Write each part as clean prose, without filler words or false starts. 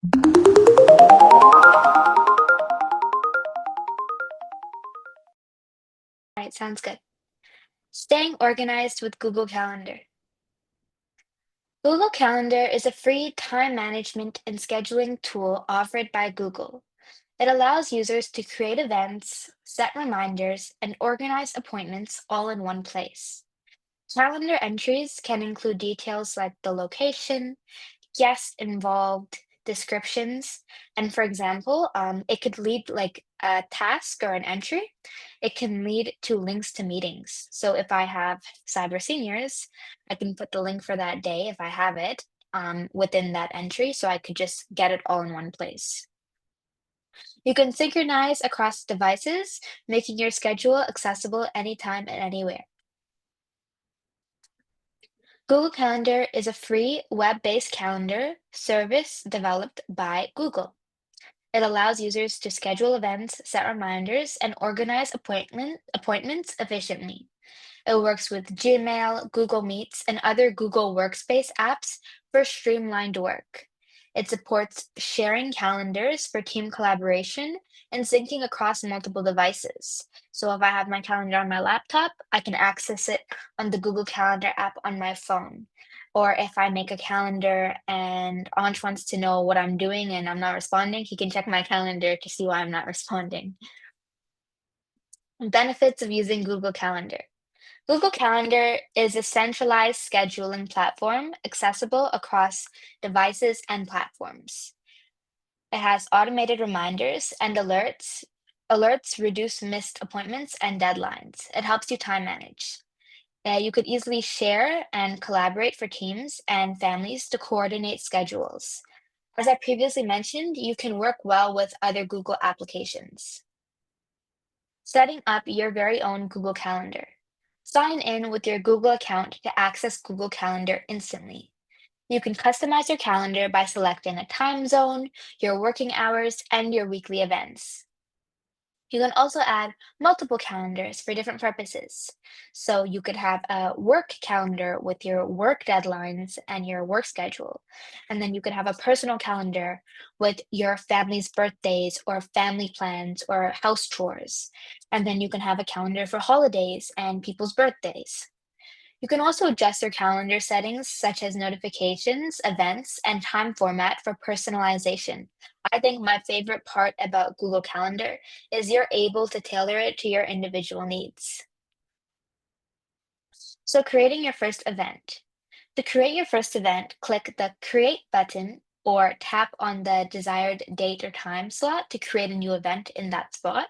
All right, sounds good. Staying organized with Google Calendar. Google Calendar is a free time management and scheduling tool offered by Google. It allows users to create events, set reminders, and organize appointments all in one place. Calendar entries can include details like the location, guests involved, descriptions, and for example, it could lead like a task or an entry. It can lead to links to meetings. So if I have cyber seniors, I can put the link for that day if I have it within that entry, so I could just get it all in one place. You can synchronize across devices, making your schedule accessible anytime and anywhere. Google Calendar is a free web-based calendar service developed by Google. It allows users to schedule events, set reminders, and organize appointments efficiently. It works with Gmail, Google Meets, and other Google Workspace apps for streamlined work. It supports sharing calendars for team collaboration and syncing across multiple devices. So if I have my calendar on my laptop, I can access it on the Google Calendar app on my phone. Or if I make a calendar and Ansh wants to know what I'm doing and I'm not responding, he can check my calendar to see why I'm not responding. Benefits of using Google Calendar. Google Calendar is a centralized scheduling platform accessible across devices and platforms. It has automated reminders and alerts. Alerts reduce missed appointments and deadlines. It helps you time manage. You could easily share and collaborate for teams and families to coordinate schedules. As I previously mentioned, you can work well with other Google applications. Setting up your very own Google Calendar. Sign in with your Google account to access Google Calendar instantly. You can customize your calendar by selecting a time zone, your working hours, and your weekly events. You can also add multiple calendars for different purposes. So you could have a work calendar with your work deadlines and your work schedule. And then you could have a personal calendar with your family's birthdays or family plans or house chores. And then you can have a calendar for holidays and people's birthdays. You can also adjust your calendar settings, such as notifications, events, and time format for personalization. I think my favorite part about Google Calendar is you're able to tailor it to your individual needs. So, creating your first event. To create your first event, click the Create button or tap on the desired date or time slot to create a new event in that spot.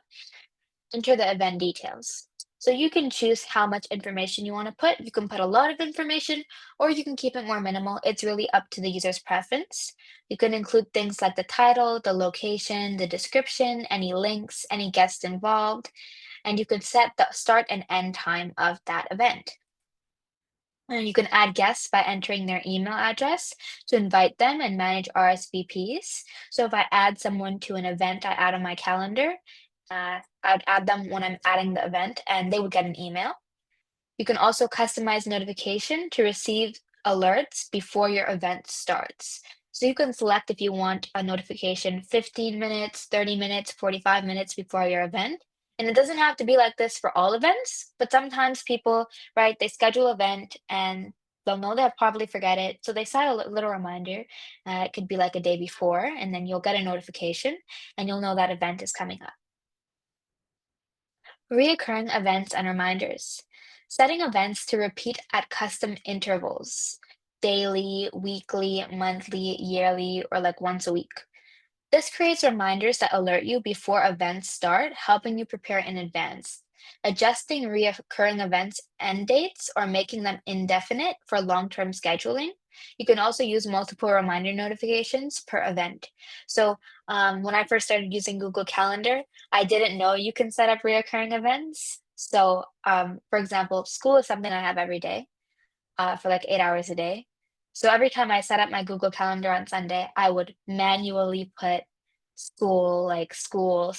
Enter the event details. So you can choose how much information you want to put. You can put a lot of information or you can keep it more minimal. It's really up to the user's preference. You can include things like the title, the location, the description, any links, any guests involved, and you can set the start and end time of that event. And you can add guests by entering their email address to invite them and manage RSVPs. So if I add someone to an event I add on my calendar, I'd add them when I'm adding the event and they would get an email. You can also customize notification to receive alerts before your event starts. So you can select if you want a notification 15 minutes, 30 minutes, 45 minutes before your event. And it doesn't have to be like this for all events, but sometimes people, right, they schedule an event and they'll know they'll probably forget it. So they set a little reminder. It could be like a day before, and then you'll get a notification and you'll know that event is coming up. Reoccurring events and reminders. Setting events to repeat at custom intervals, daily, weekly, monthly, yearly, or like once a week. This creates reminders that alert you before events start, helping you prepare in advance. Adjusting recurring events end dates or making them indefinite for long-term scheduling. You can also use multiple reminder notifications per event. So when I first started using Google Calendar, I didn't know you can set up recurring events. So for example, school is something I have every day for like 8 hours a day. So every time I set up my Google Calendar on Sunday, I would manually put school, like school,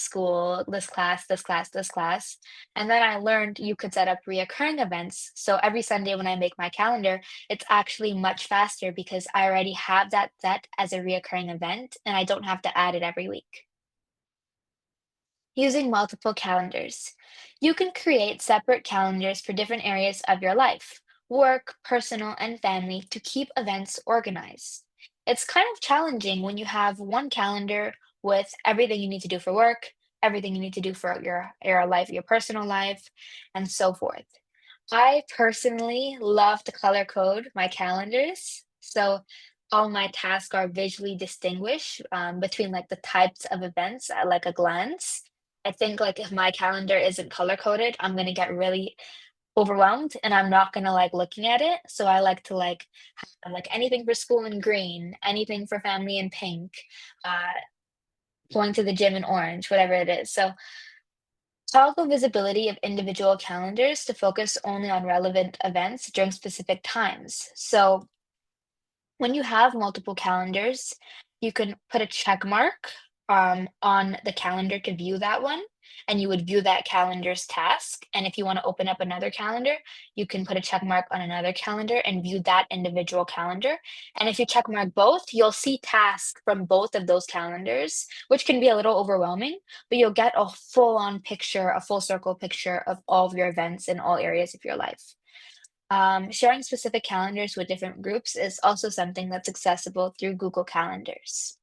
this class, this class. And then I learned you could set up reoccurring events. So every Sunday when I make my calendar, it's actually much faster because I already have that set as a reoccurring event and I don't have to add it every week. Using multiple calendars. You can create separate calendars for different areas of your life, work, personal, and family to keep events organized. It's kind of challenging when you have one calendar with everything you need to do for work, everything you need to do for your life, your personal life, and so forth. I personally love to color code my calendars. So all my tasks are visually distinguished between like the types of events at like a glance. I think like if my calendar isn't color coded, I'm gonna get really overwhelmed and I'm not gonna like looking at it. So I like to like have like anything for school in green, anything for family in pink, uh, going to the gym in orange, whatever it is. So toggle visibility of individual calendars to focus only on relevant events during specific times. So when you have multiple calendars, you can put a check mark on the calendar to view that one, and you would view that calendar's task. And if you want to open up another calendar, you can put a check mark on another calendar and view that individual calendar. And if you check mark both, you'll see tasks from both of those calendars, which can be a little overwhelming, but you'll get a full on picture, a full circle picture of all of your events in all areas of your life. Sharing specific calendars with different groups is also something that's accessible through Google Calendars.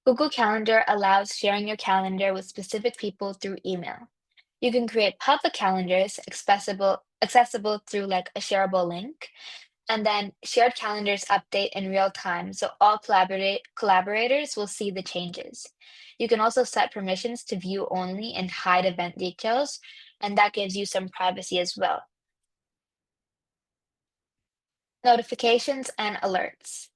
Google Calendar allows sharing your calendar with specific people through email. You can create public calendars accessible through like a shareable link, and then shared calendars update in real time so all collaborators will see the changes. You can also set permissions to view only and hide event details, and that gives you some privacy as well. Notifications and alerts.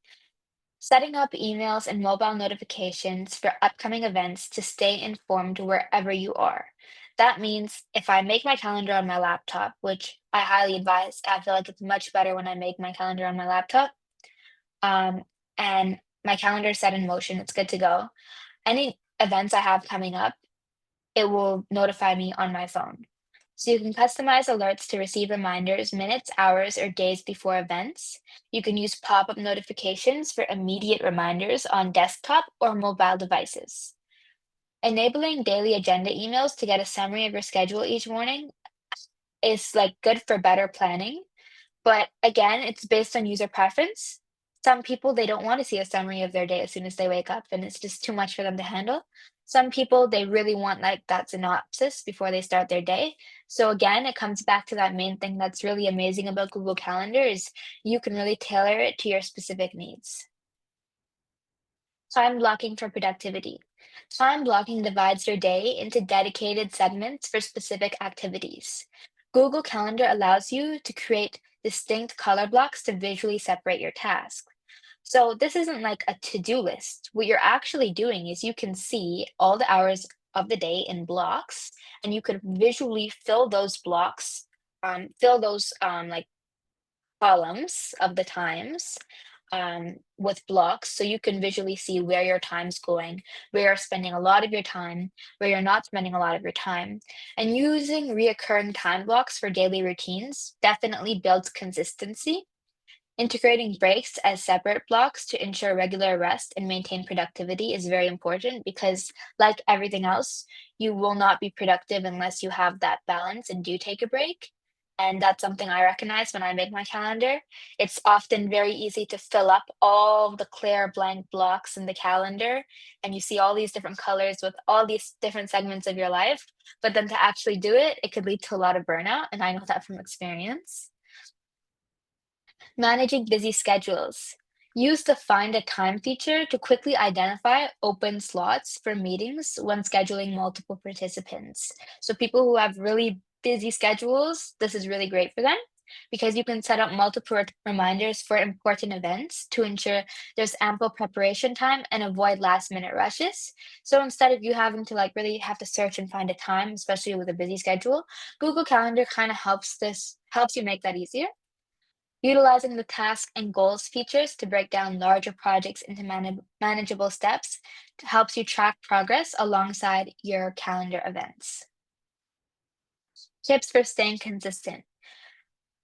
Setting up emails and mobile notifications for upcoming events to stay informed wherever you are. That means if I make my calendar on my laptop, which I highly advise, I feel like it's much better when I make my calendar on my laptop, um, and my calendar is set in motion, it's good to go. Any events I have coming up, it will notify me on my phone. So you can customize alerts to receive reminders minutes, hours, or days before events. You can use pop-up notifications for immediate reminders on desktop or mobile devices. Enabling daily agenda emails to get a summary of your schedule each morning is like good for better planning. But again, it's based on user preference. Some people, they don't want to see a summary of their day as soon as they wake up, and it's just too much for them to handle. Some people, they really want like that synopsis before they start their day. So again, it comes back to that main thing that's really amazing about Google Calendar is you can really tailor it to your specific needs. Time blocking for productivity. Time blocking divides your day into dedicated segments for specific activities. Google Calendar allows you to create distinct color blocks to visually separate your tasks. So this isn't like a to-do list. What you're actually doing is you can see all the hours of the day in blocks, and you could visually fill those blocks, fill those like columns of the times with blocks so you can visually see where your time's going, where you're spending a lot of your time, where you're not spending a lot of your time. And using reoccurring time blocks for daily routines definitely builds consistency. Integrating breaks as separate blocks to ensure regular rest and maintain productivity is very important because, like everything else, you will not be productive unless you have that balance and do take a break. And that's something I recognize when I make my calendar. It's often very easy to fill up all the clear blank blocks in the calendar, and you see all these different colors with all these different segments of your life. But then to actually do it, it could lead to a lot of burnout. And I know that from experience. Managing busy schedules. Use the Find a Time feature to quickly identify open slots for meetings when scheduling multiple participants. So, people who have really busy schedules, this is really great for them because you can set up multiple reminders for important events to ensure there's ample preparation time and avoid last minute rushes. So, instead of you having to like really have to search and find a time, especially with a busy schedule, Google Calendar kind of helps you make that easier. Utilizing the task and goals features to break down larger projects into manageable steps helps you track progress alongside your calendar events. Tips for staying consistent.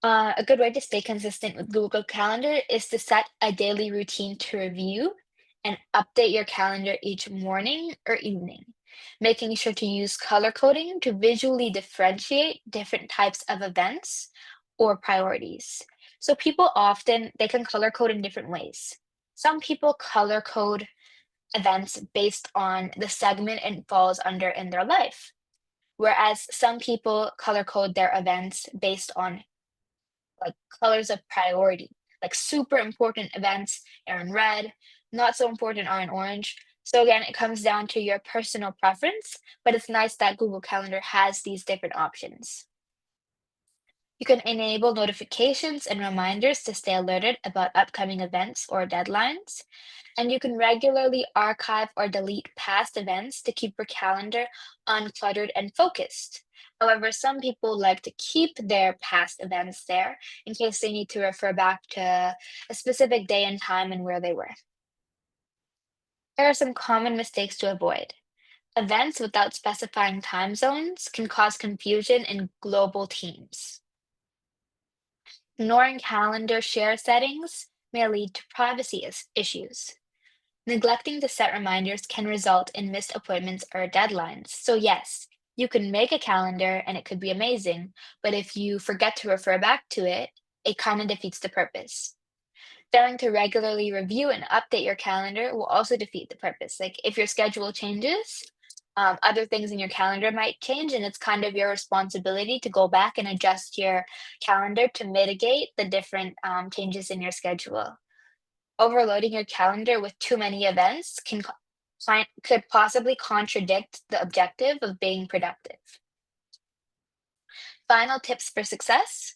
A good way to stay consistent with Google Calendar is to set a daily routine to review and update your calendar each morning or evening, making sure to use color coding to visually differentiate different types of events or priorities. So people often they can color code in different ways. Some people color code events based on the segment it falls under in their life, whereas some people color code their events based on like colors of priority. Like super important events are in red, not so important are in orange. So again, it comes down to your personal preference, but it's nice that Google Calendar has these different options. You can enable notifications and reminders to stay alerted about upcoming events or deadlines. And you can regularly archive or delete past events to keep your calendar uncluttered and focused. However, some people like to keep their past events there in case they need to refer back to a specific day and time and where they were. There are some common mistakes to avoid. Events without specifying time zones can cause confusion in global teams. Ignoring calendar share settings may lead to privacy issues. Neglecting to set reminders can result in missed appointments or deadlines. So, yes, you can make a calendar and it could be amazing, but if you forget to refer back to it, it kind of defeats the purpose. Failing to regularly review and update your calendar will also defeat the purpose. Like, if your schedule changes, other things in your calendar might change, and it's kind of your responsibility to go back and adjust your calendar to mitigate the different changes in your schedule. Overloading your calendar with too many events could possibly contradict the objective of being productive. Final tips for success.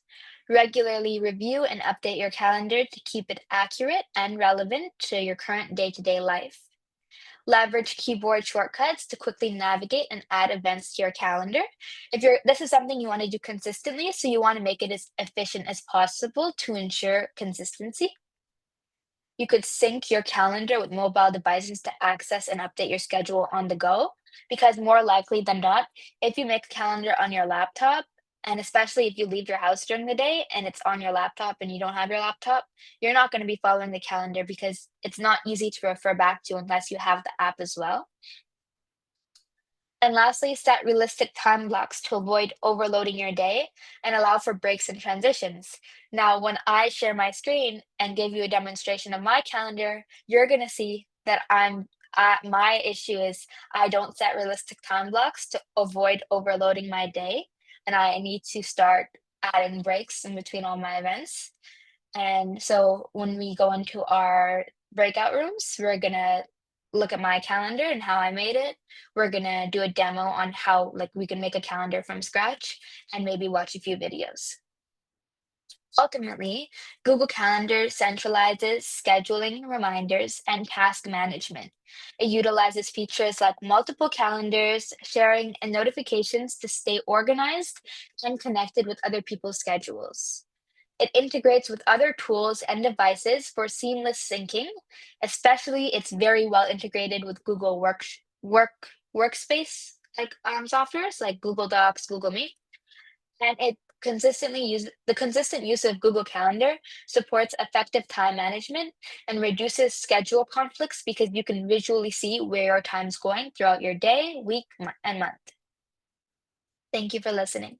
Regularly review and update your calendar to keep it accurate and relevant to your current day-to-day life. Leverage keyboard shortcuts to quickly navigate and add events to your calendar. If you're this is something you want to do consistently, so you want to make it as efficient as possible to ensure consistency. You could sync your calendar with mobile devices to access and update your schedule on the go, because more likely than not, if you make a calendar on your laptop, and especially if you leave your house during the day and it's on your laptop and you don't have your laptop, you're not going to be following the calendar because it's not easy to refer back to unless you have the app as well. And lastly, set realistic time blocks to avoid overloading your day and allow for breaks and transitions. Now, when I share my screen and give you a demonstration of my calendar, you're going to see that my issue is I don't set realistic time blocks to avoid overloading my day, and I need to start adding breaks in between all my events. And so when we go into our breakout rooms, we're gonna look at my calendar and how I made it. We're gonna do a demo on how like we can make a calendar from scratch and maybe watch a few videos. Ultimately, Google Calendar centralizes scheduling, reminders, and task management. It utilizes features like multiple calendars, sharing, and notifications to stay organized and connected with other people's schedules. It integrates with other tools and devices for seamless syncing, especially it's very well integrated with Google Workspace like softwares like Google Docs, Google Meet, and the consistent use of Google Calendar supports effective time management and reduces schedule conflicts because you can visually see where your time's going throughout your day, week, and month. Thank you for listening.